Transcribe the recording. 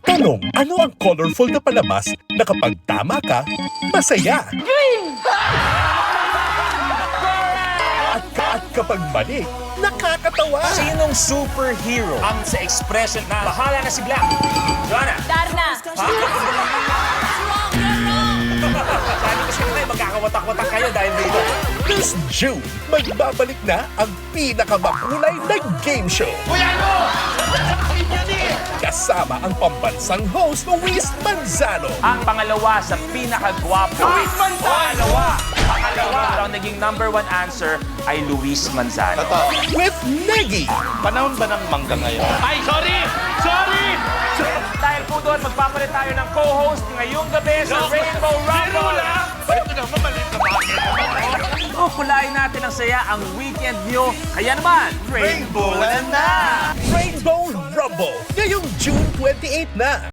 Tanong, ano ang colorful na palabas na kapag tama ka, masaya? At kapag mali, nakakatawa. Sinong superhero ang sa expression na bahala na si Black? Joanna? Darna. Sabi ko sa inyo, magkakawatak-watak kayo dahil dito. This June, magbabalik na ang pinakamakulay na game show. Kasama ang pambansang host, Luis Manzano. Ang pangalawa sa pinakagwapo. Luis Manzano! Pangalawa ang naging #1 answer ay Luis Manzano. With Negi. Panahon ba ng mangga ngayon? Ay, sorry! Sorry! Dahil po doon, magpapalit tayo ng co-host ngayong gabi sa Rainbow Rumble. Ito naman, maliit na bakit. Kukulain natin ang saya ang weekend nyo. Kaya naman, Rainbow na! Rainbow Rumble. Ngayong June 28 na.